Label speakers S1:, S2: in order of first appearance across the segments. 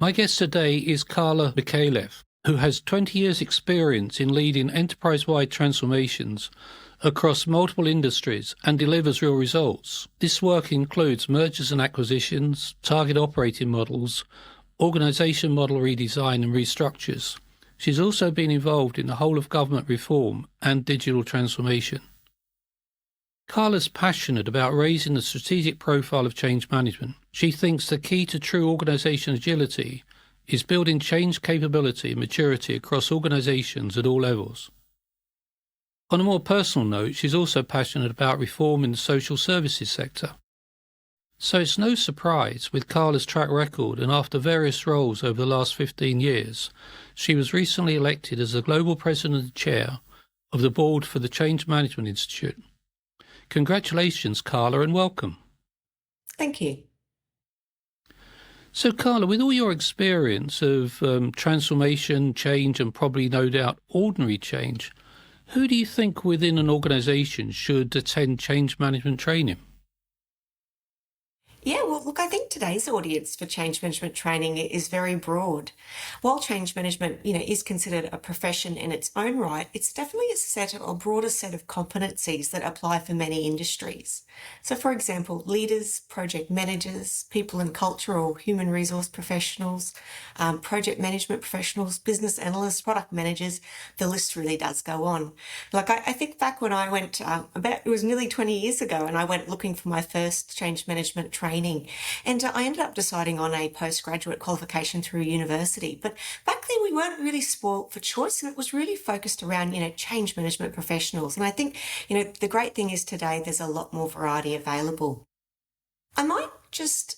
S1: My guest today is Karla Micallef, who has 20 years' experience in leading enterprise-wide transformations across multiple industries and delivers real results. This work includes mergers and acquisitions, target operating models, organisation model redesign and restructures. She's also been involved in the whole of government reform and digital transformation. Karla's passionate about raising the strategic profile of change management. She thinks the key to true organisation agility is building change capability and maturity across organisations at all levels. On a more personal note, she's also passionate about reform in the social services sector. So it's no surprise, with Karla's track record and after various roles over the last 15 years, she was recently elected as the Global President and Chair of the Board for the Change Management Institute. Congratulations, Karla, and welcome.
S2: Thank you.
S1: So, Karla, with all your experience of transformation, change, and probably no doubt ordinary change, who do you think within an organisation should attend change management training?
S2: Yeah, well, look, I think today's audience for change management training is very broad. While change management, is considered a profession in its own right, it's definitely a broader set of competencies that apply for many industries. So, for example, leaders, project managers, people and culture or human resource professionals, project management professionals, business analysts, product managers, the list really does go on. Like I think back when I went, it was nearly 20 years ago, and I went looking for my first change management training. And I ended up deciding on a postgraduate qualification through university. But back then we weren't really spoilt for choice, and it was really focused around, change management professionals. And I think, the great thing is today there's a lot more variety available. I might just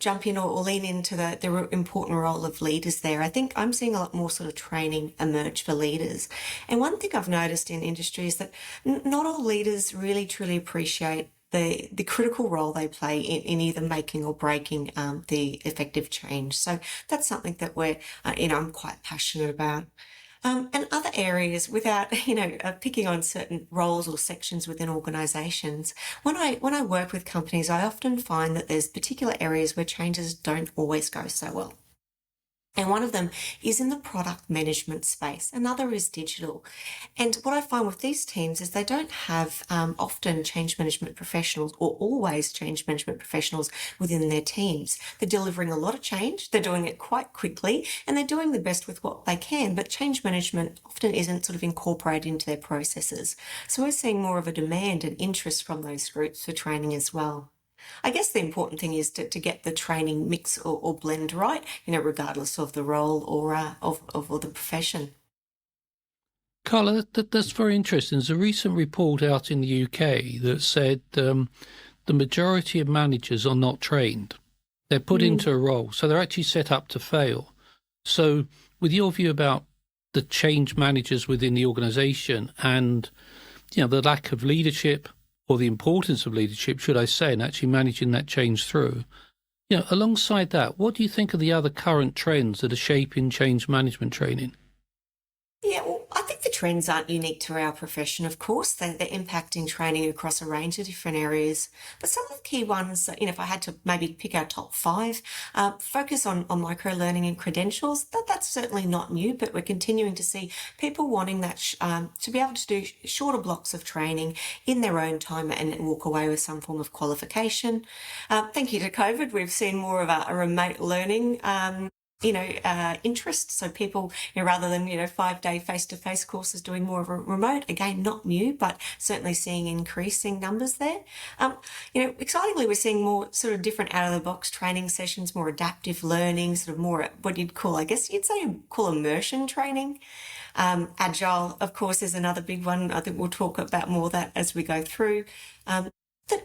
S2: jump in or lean into the important role of leaders there. I think I'm seeing a lot more sort of training emerge for leaders. And one thing I've noticed in industry is that not all leaders really truly appreciate the critical role they play in either making or breaking the effective change. So that's something that I'm quite passionate about. And other areas, without picking on certain roles or sections within organisations, when I work with companies, I often find that there's particular areas where changes don't always go so well. And one of them is in the product management space. Another is digital. And what I find with these teams is they don't have often change management professionals or always change management professionals within their teams. They're delivering a lot of change. They're doing it quite quickly and they're doing the best with what they can. But change management often isn't sort of incorporated into their processes. So we're seeing more of a demand and interest from those groups for training as well. I guess the important thing is to get the training mix or blend right, regardless of the role or the profession.
S1: Karla, that's very interesting. There's a recent report out in the UK that said the majority of managers are not trained. They're put into a role, so they're actually set up to fail. So with your view about the change managers within the organisation and the lack of leadership, or the importance of leadership, should I say, and actually managing that change through. Alongside that, what do you think are the other current trends that are shaping change management training?
S2: Yeah, well, I think the trends aren't unique to our profession, of course. They're impacting training across a range of different areas. But some of the key ones, if I had to maybe pick our top five, focus on micro-learning and credentials. That's certainly not new, but we're continuing to see people wanting that to be able to do shorter blocks of training in their own time and walk away with some form of qualification. Thank you to COVID, we've seen more of a remote learning interest. So people, rather than, 5-day face-to-face courses, doing more of a remote, again, not new, but certainly seeing increasing numbers there. Excitingly, we're seeing more sort of different out-of-the-box training sessions, more adaptive learning, sort of more what you'd call immersion training. Agile, of course, is another big one. I think we'll talk about more of that as we go through.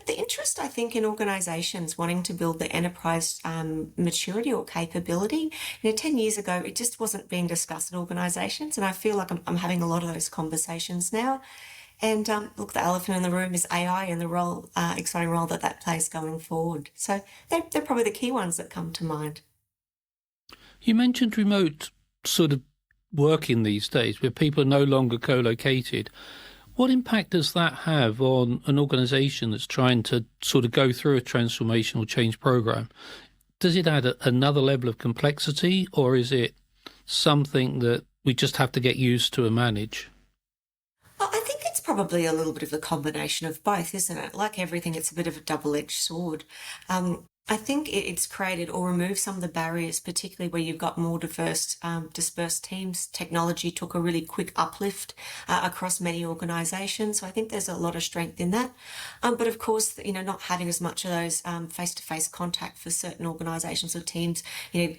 S2: The interest, I think, in organisations wanting to build the enterprise maturity or capability, 10 years ago, it just wasn't being discussed in organisations, and I feel like I'm having a lot of those conversations now. And look, the elephant in the room is AI and the exciting role that plays going forward. So they're probably the key ones that come to mind.
S1: You mentioned remote sort of working these days, where people are no longer co-located. What impact does that have on an organisation that's trying to sort of go through a transformational change program? does it add another level of complexity, or is it something that we just have to get used to and manage?
S2: Well, I think it's probably a little bit of a combination of both, isn't it? Like everything, it's a bit of a double-edged sword. I think it's created or removed some of the barriers, particularly where you've got more diverse, dispersed teams. Technology took a really quick uplift across many organisations, so I think there's a lot of strength in that. But of course, not having as much of those face-to-face contact for certain organisations or teams,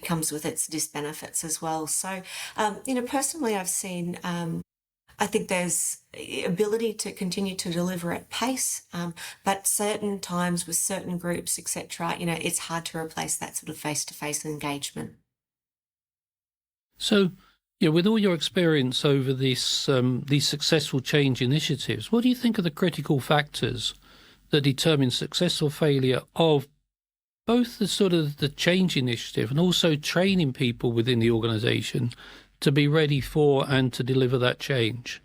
S2: comes with its disbenefits as well. So, personally, I've seen. I think there's ability to continue to deliver at pace, but certain times with certain groups, etc., it's hard to replace that sort of face-to-face engagement.
S1: So, with all your experience over these successful change initiatives, what do you think are the critical factors that determine success or failure of both the sort of the change initiative and also training people within the organisation to be ready for and to deliver that change?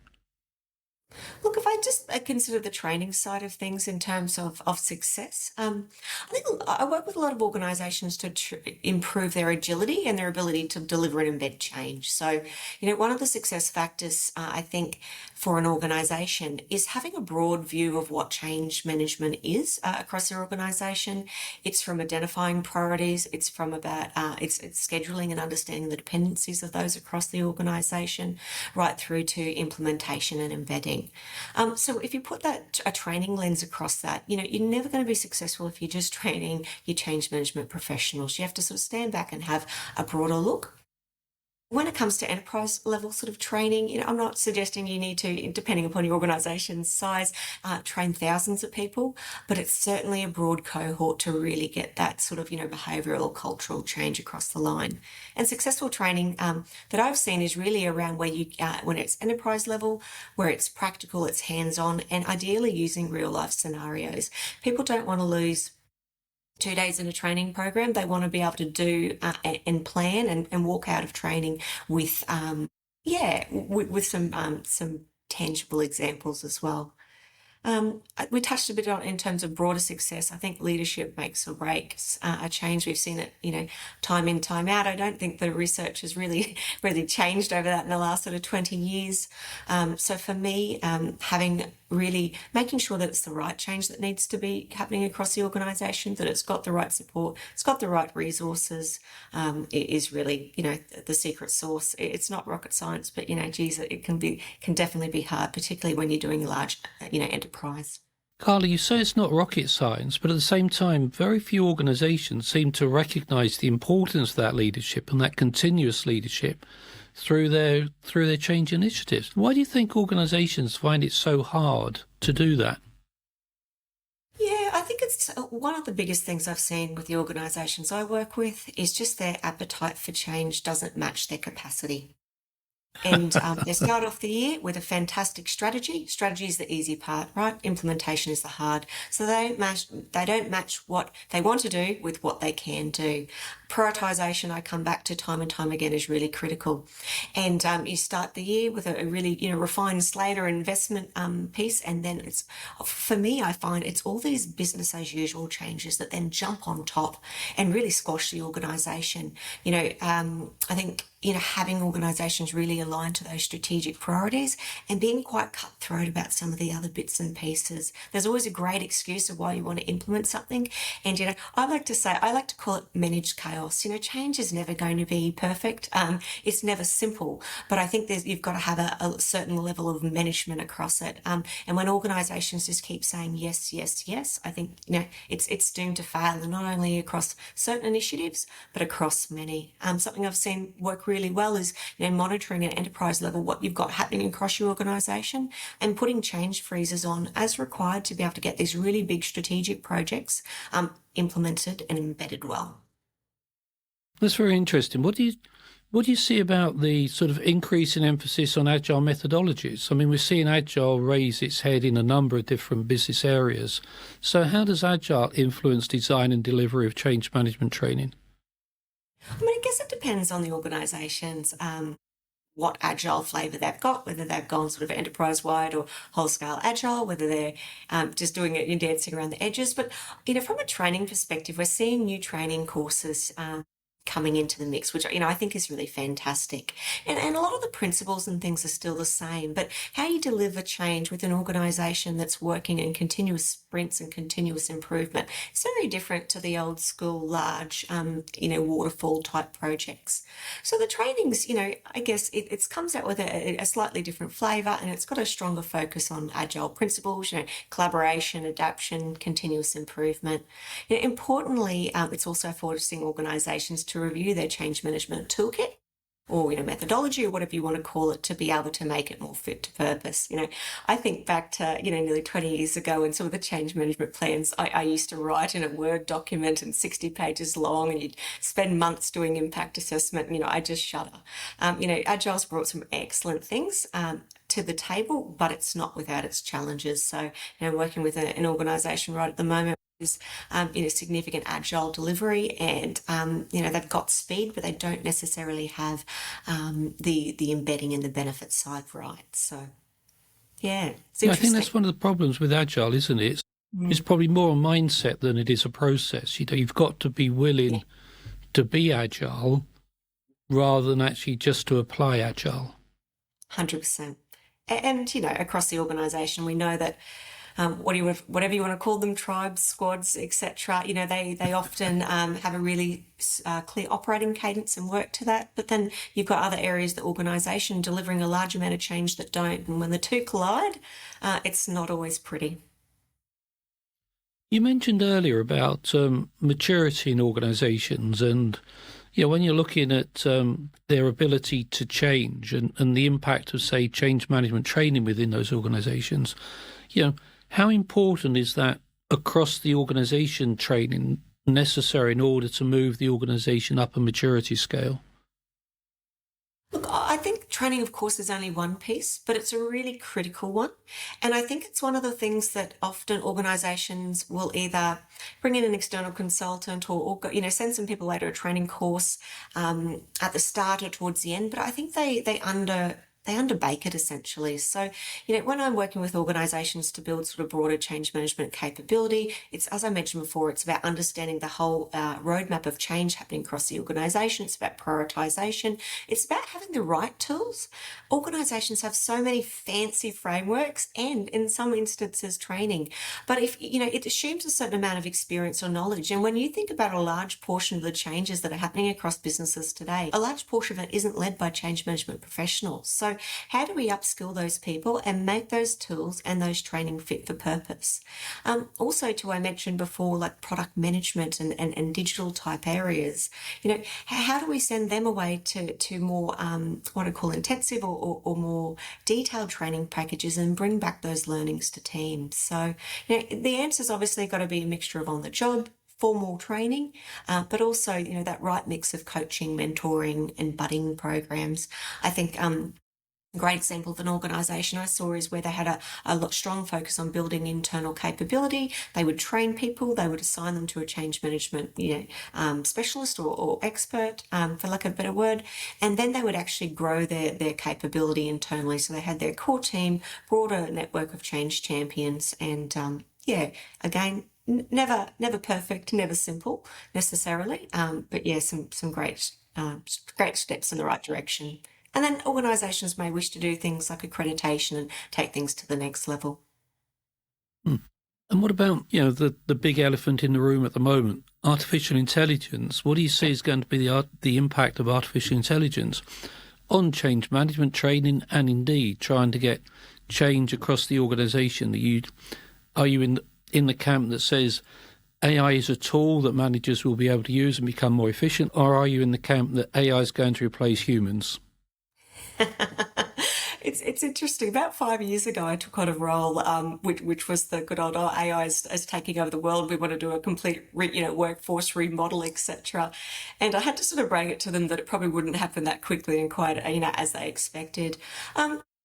S2: Look, if I just consider the training side of things in terms of success, I think I work with a lot of organisations to improve their agility and their ability to deliver and embed change. So, one of the success factors, I think, for an organisation is having a broad view of what change management is across their organisation. It's from identifying priorities, it's from about it's scheduling and understanding the dependencies of those across the organisation, right through to implementation and embedding. So if you put a training lens across that, you're never going to be successful if you're just training your change management professionals. You have to sort of stand back and have a broader look. When it comes to enterprise level sort of training, I'm not suggesting you need to, depending upon your organisation's size, train thousands of people, but it's certainly a broad cohort to really get that sort of, behavioural or cultural change across the line. And successful training that I've seen is really around where when it's enterprise level, where it's practical, it's hands-on, and ideally using real life scenarios. People don't want to lose 2 days in a training program. They want to be able to do and plan and walk out of training with with some tangible examples as well. We touched a bit on in terms of broader success. I think leadership makes or breaks a change. We've seen it, time in, time out. I don't think the research has really, really changed over that in the last sort of 20 years. So for me, making sure that it's the right change that needs to be happening across the organisation, that it's got the right support, it's got the right resources, it is really, the secret sauce. It's not rocket science, but, geez, it can definitely be hard, particularly when you're doing large, enterprise.
S1: Karla, you say it's not rocket science, but at the same time, very few organisations seem to recognise the importance of that leadership and that continuous leadership through their change initiatives. Why do you think organisations find it so hard to do that?
S2: Yeah, I think it's one of the biggest things I've seen with the organisations I work with is just their appetite for change doesn't match their capacity. And they start off the year with a fantastic strategy. Strategy is the easy part, right? Implementation is the hard. So they don't match what they want to do with what they can do. Prioritisation, I come back to time and time again, is really critical. And you start the year with a really, refined slate or investment piece. And then for me, I find it's all these business as usual changes that then jump on top and really squash the organisation. I think, having organisations really aligned to those strategic priorities and being quite cutthroat about some of the other bits and pieces. There's always a great excuse of why you want to implement something. And, I like to call it managed chaos. Change is never going to be perfect. It's never simple, but I think you've got to have a certain level of management across it. And when organisations just keep saying yes, yes, yes, I think, it's doomed to fail, and not only across certain initiatives, but across many. Something I've seen work really well is monitoring at enterprise level what you've got happening across your organisation and putting change freezes on as required to be able to get these really big strategic projects implemented and embedded well.
S1: That's very interesting. What do you see about the sort of increase in emphasis on agile methodologies? I mean, we're seeing agile raise its head in a number of different business areas. So how does agile influence design and delivery of change management training?
S2: I mean, I guess it depends on the organisation's what agile flavour they've got, whether they've gone sort of enterprise-wide or whole-scale agile, whether they're just doing it and dancing around the edges. But, from a training perspective, we're seeing new training courses coming into the mix, which, I think is really fantastic. And a lot of the principles and things are still the same, but how you deliver change with an organisation that's working in continuous sprints and continuous improvement is very different to the old school large, waterfall type projects. So the trainings, I guess it comes out with a slightly different flavour, and it's got a stronger focus on agile principles, collaboration, adaptation, continuous improvement. Importantly, it's also forcing organisations to review their change management toolkit or methodology or whatever you want to call it, to be able to make it more fit to purpose. I think back to nearly 20 years ago, and some of the change management plans I used to write in a Word document and 60 pages long, and you'd spend months doing impact assessment, and I just shudder. Agile's brought some excellent things to the table, but it's not without its challenges. So, working with an organisation right at the moment is, significant agile delivery, and they've got speed, but they don't necessarily have the embedding and the benefit side right. So, yeah, it's
S1: Yeah, I
S2: interesting.
S1: think that's one of the problems with agile, isn't it? It's probably more a mindset than it is a process. You've got to be willing to be agile rather than actually just to apply agile.
S2: 100%. And, across the organisation, we know that whatever you want to call them, tribes, squads, etc. They often have a really clear operating cadence and work to that. But then you've got other areas of the organisation delivering a large amount of change that don't. And when the two collide, it's not always pretty.
S1: You mentioned earlier about maturity in organisations, and when you're looking at their ability to change and the impact of, say, change management training within those organisations, how important is that across the organisation training necessary in order to move the organisation up a maturity scale?
S2: Look, I think training, of course, is only one piece, but it's a really critical one. And I think it's one of the things that often organisations will either bring in an external consultant or send some people later a training course at the start or towards the end. But I think they underbake it, essentially. So, when I'm working with organisations to build sort of broader change management capability, it's, as I mentioned before, it's about understanding the whole roadmap of change happening across the organisation. It's about prioritisation. It's about having the right tools. Organisations have so many fancy frameworks and, in some instances, training. But if, it assumes a certain amount of experience or knowledge. And when you think about a large portion of the changes that are happening across businesses today, a large portion of it isn't led by change management professionals. So how do we upskill those people and make those tools and those training fit for purpose? Also, I mentioned before, like product management and digital type areas, how do we send them away to more what I call intensive or more detailed training packages and bring back those learnings to teams? So, the answer's obviously got to be a mixture of on the job, formal training, but also, that right mix of coaching, mentoring and budding programs. I think a great example of an organisation I saw is where they had a strong focus on building internal capability. They would train people, they would assign them to a change management, specialist or expert, for lack of a better word, and then they would actually grow their capability internally. So they had their core team, broader network of change champions, and again, never perfect, never simple necessarily, but some great steps in the right direction. And then organisations may wish to do things like accreditation and take things to the next level.
S1: And what about, the big elephant in the room at the moment, artificial intelligence? What do you see is going to be the impact of artificial intelligence on change management training and indeed trying to get change across the organisation? Are you in the camp that says AI is a tool that managers will be able to use and become more efficient, or are you in the camp that AI is going to replace humans?
S2: It's interesting. About 5 years ago, I took on a role which was the good old AI is taking over the world. We want to do a complete workforce remodel, etc. And I had to sort of bring it to them that it probably wouldn't happen that quickly and quite as they expected.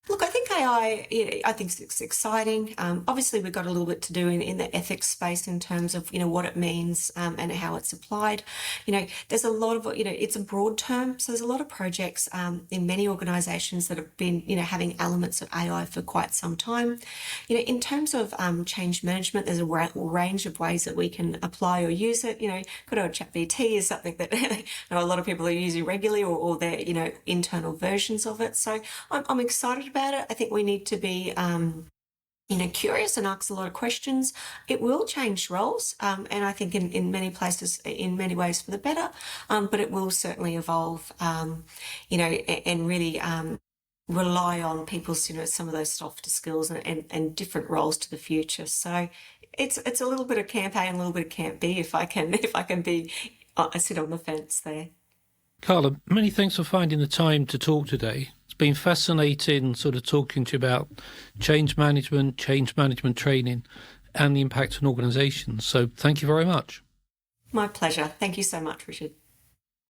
S2: Look, I think AI, I think it's exciting. Obviously, we've got a little bit to do in the ethics space in terms of, what it means and how it's applied. There's a lot of, it's a broad term. So there's a lot of projects in many organisations that have been, having elements of AI for quite some time. In terms of change management, there's a range of ways that we can apply or use it. Good old ChatGPT is something that I know a lot of people are using regularly or their, internal versions of it. So I'm excited about it. I think we need to be curious and ask a lot of questions. It will change roles, and I think in many places, in many ways for the better, but it will certainly evolve, and really rely on people's, some of those softer skills and different roles to the future. So it's a little bit of camp A and a little bit of camp B if I can be sit on the fence there.
S1: Karla, many thanks for finding the time to talk today. It's been fascinating sort of talking to you about change management training, and the impact on organisations. So thank you very much.
S2: My pleasure. Thank you so much, Richard.